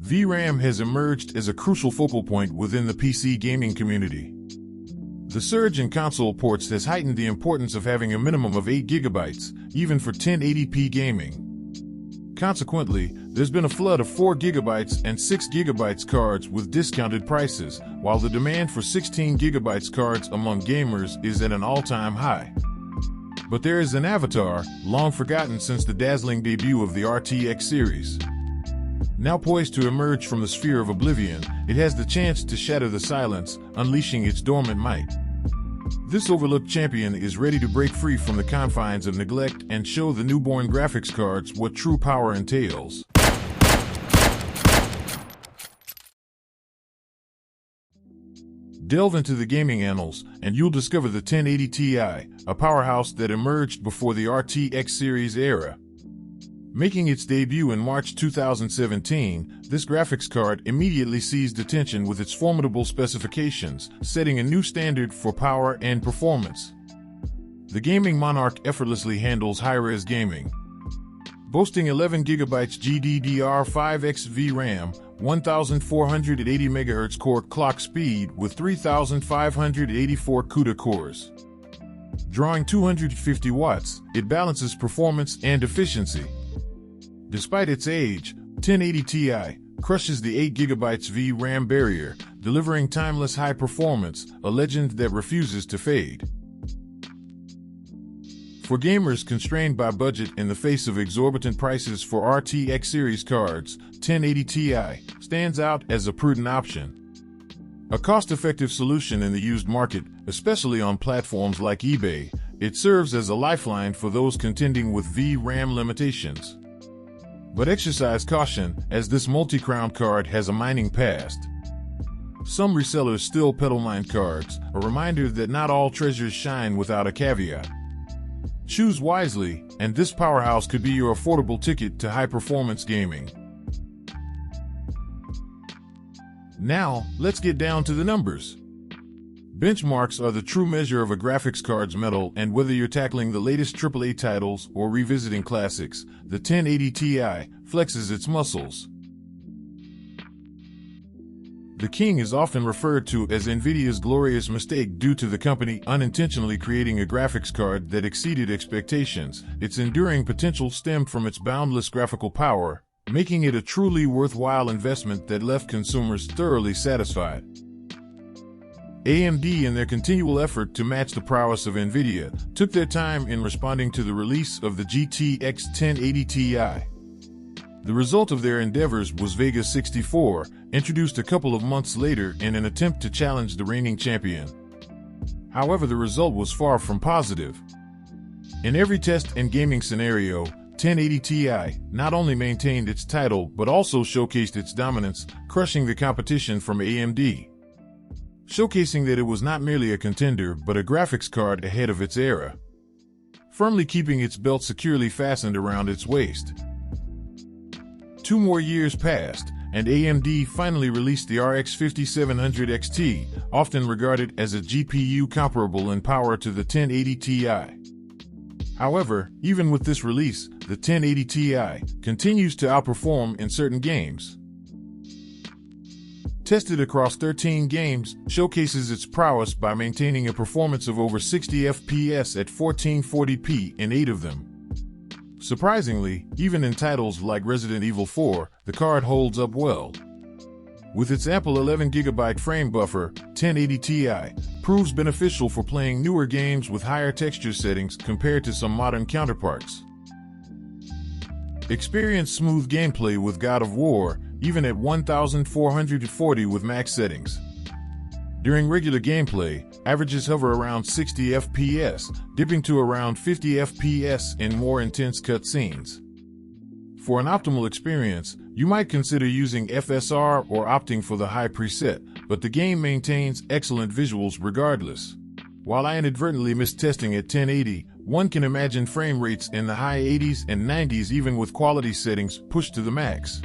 VRAM has emerged as a crucial focal point within the PC gaming community. The surge in console ports has heightened the importance of having a minimum of 8 GB, even for 1080p gaming. Consequently, there's been a flood of 4 GB and 6 GB cards with discounted prices, while the demand for 16 GB cards among gamers is at an all-time high. But there is an avatar, long forgotten since the dazzling debut of the RTX series. Now poised to emerge from the sphere of oblivion, it has the chance to shatter the silence, unleashing its dormant might. This overlooked champion is ready to break free from the confines of neglect and show the newborn graphics cards what true power entails. Delve into the gaming annals, and you'll discover the 1080 Ti, a powerhouse that emerged before the RTX series era. Making its debut in March 2017, this graphics card immediately seized attention with its formidable specifications, setting a new standard for power and performance. The gaming monarch effortlessly handles high-res gaming. Boasting 11 GB GDDR5X VRAM, 1480 MHz core clock speed with 3584 CUDA cores. Drawing 250 watts, it balances performance and efficiency. Despite its age, 1080 Ti crushes the 8 GB VRAM barrier, delivering timeless high performance, a legend that refuses to fade. For gamers constrained by budget in the face of exorbitant prices for RTX series cards, 1080 Ti stands out as a prudent option. A cost-effective solution in the used market, especially on platforms like eBay, it serves as a lifeline for those contending with VRAM limitations. But exercise caution, as this multi-crown card has a mining past. Some resellers still peddle mined cards, a reminder that not all treasures shine without a caveat. Choose wisely, and this powerhouse could be your affordable ticket to high-performance gaming. Now, let's get down to the numbers. Benchmarks are the true measure of a graphics card's mettle, and whether you're tackling the latest AAA titles or revisiting classics, the 1080 Ti flexes its muscles. The King is often referred to as Nvidia's glorious mistake due to the company unintentionally creating a graphics card that exceeded expectations. Its enduring potential stemmed from its boundless graphical power, making it a truly worthwhile investment that left consumers thoroughly satisfied. AMD, in their continual effort to match the prowess of Nvidia, took their time in responding to the release of the GTX 1080 Ti. The result of their endeavors was Vega 64, introduced a couple of months later in an attempt to challenge the reigning champion. However, the result was far from positive. In every test and gaming scenario, 1080 Ti not only maintained its title but also showcased its dominance, crushing the competition from AMD. Showcasing that it was not merely a contender but a graphics card ahead of its era, firmly keeping its belt securely fastened around its waist. 2 more years passed, and AMD finally released the RX 5700 XT, often regarded as a GPU comparable in power to the 1080 Ti. However, even with this release, the 1080 Ti continues to outperform in certain games. Tested across 13 games, showcases its prowess by maintaining a performance of over 60 FPS at 1440p in 8 of them. Surprisingly, even in titles like Resident Evil 4, the card holds up well. With its ample 11 GB frame buffer, 1080 Ti proves beneficial for playing newer games with higher texture settings compared to some modern counterparts. Experience smooth gameplay with God of War, even at 1440 with max settings. During regular gameplay, averages hover around 60 FPS, dipping to around 50 FPS in more intense cutscenes. For an optimal experience, you might consider using FSR or opting for the high preset, but the game maintains excellent visuals regardless. While I inadvertently missed testing at 1080, one can imagine frame rates in the high 80s and 90s even with quality settings pushed to the max.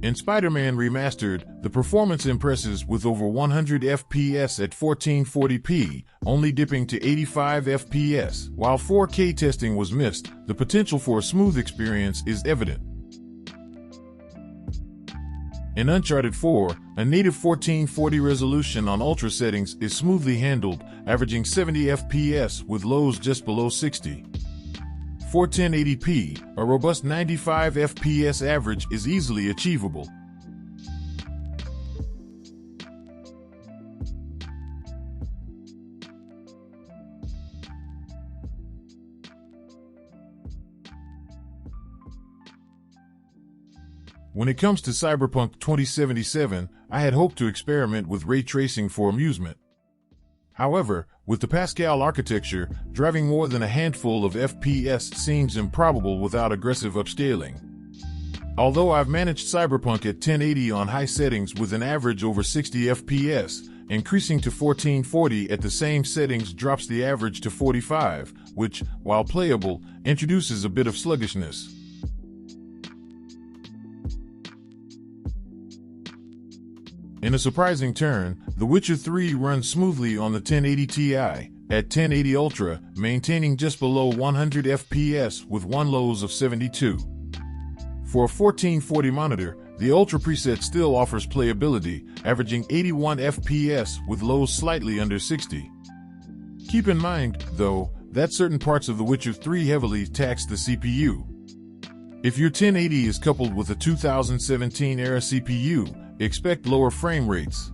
In Spider-Man Remastered, the performance impresses with over 100 FPS at 1440p, only dipping to 85 FPS. While 4K testing was missed, the potential for a smooth experience is evident. In Uncharted 4, a native 1440 resolution on ultra settings is smoothly handled, averaging 70 FPS with lows just below 60. For 1080p, a robust 95 FPS average is easily achievable. When it comes to Cyberpunk 2077, I had hoped to experiment with ray tracing for amusement. However, with the Pascal architecture, driving more than a handful of FPS seems improbable without aggressive upscaling. Although I've managed Cyberpunk at 1080 on high settings with an average over 60 FPS, increasing to 1440 at the same settings drops the average to 45, which, while playable, introduces a bit of sluggishness. In a surprising turn, The Witcher 3 runs smoothly on the 1080 Ti at 1080 Ultra, maintaining just below 100 FPS with one lows of 72. For a 1440 monitor, the Ultra preset still offers playability, averaging 81 FPS with lows slightly under 60. Keep in mind, though, that certain parts of The Witcher 3 heavily tax the CPU. If your 1080 is coupled with a 2017-era CPU, expect lower frame rates.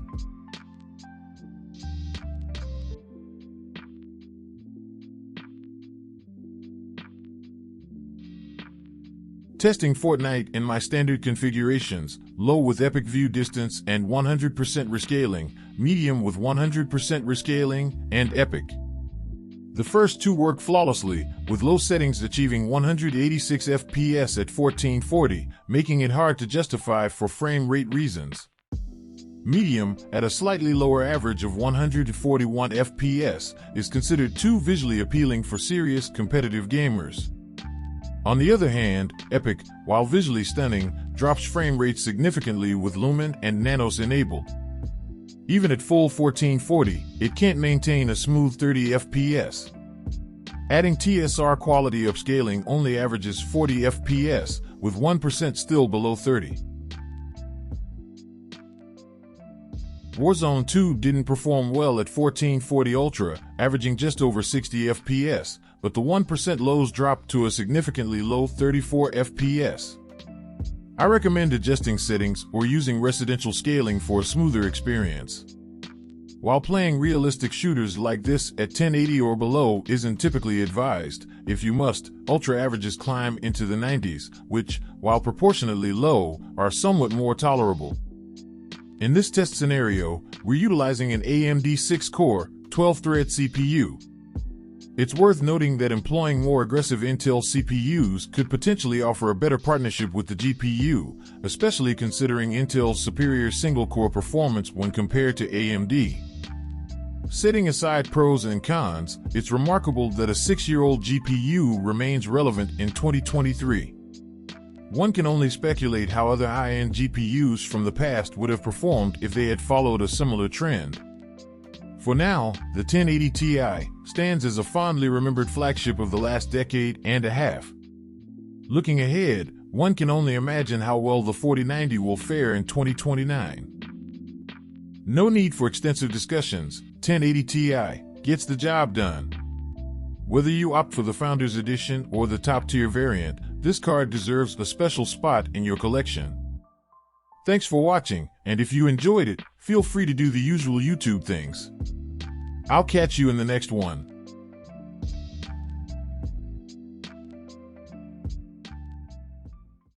Testing Fortnite in my standard configurations, low with epic view distance and 100% rescaling, medium with 100% rescaling, and epic. The first two work flawlessly, with low settings achieving 186 FPS at 1440, making it hard to justify for frame rate reasons. Medium, at a slightly lower average of 141 FPS, is considered too visually appealing for serious competitive gamers. On the other hand, Epic, while visually stunning, drops frame rate significantly with Lumen and Nanos enabled. Even at full 1440, it can't maintain a smooth 30 FPS. Adding TSR quality upscaling only averages 40 FPS, with 1% still below 30. Warzone 2 didn't perform well at 1440 Ultra, averaging just over 60 FPS, but the 1% lows dropped to a significantly low 34 FPS. I recommend adjusting settings or using residential scaling for a smoother experience. While playing realistic shooters like this at 1080 or below isn't typically advised, if you must, ultra averages climb into the 90s, which, while proportionately low, are somewhat more tolerable. In this test scenario, we're utilizing an AMD 6-core, 12-thread CPU. It's worth noting that employing more aggressive Intel CPUs could potentially offer a better partnership with the GPU, especially considering Intel's superior single-core performance when compared to AMD. Setting aside pros and cons, it's remarkable that a 6-year-old GPU remains relevant in 2023. One can only speculate how other high-end GPUs from the past would have performed if they had followed a similar trend. For now, the 1080 Ti stands as a fondly remembered flagship of the last decade and a half. Looking ahead, one can only imagine how well the 4090 will fare in 2029. No need for extensive discussions, 1080 Ti gets the job done. Whether you opt for the Founders Edition or the top-tier variant, this card deserves a special spot in your collection. Thanks for watching, and if you enjoyed it, feel free to do the usual YouTube things. I'll catch you in the next one.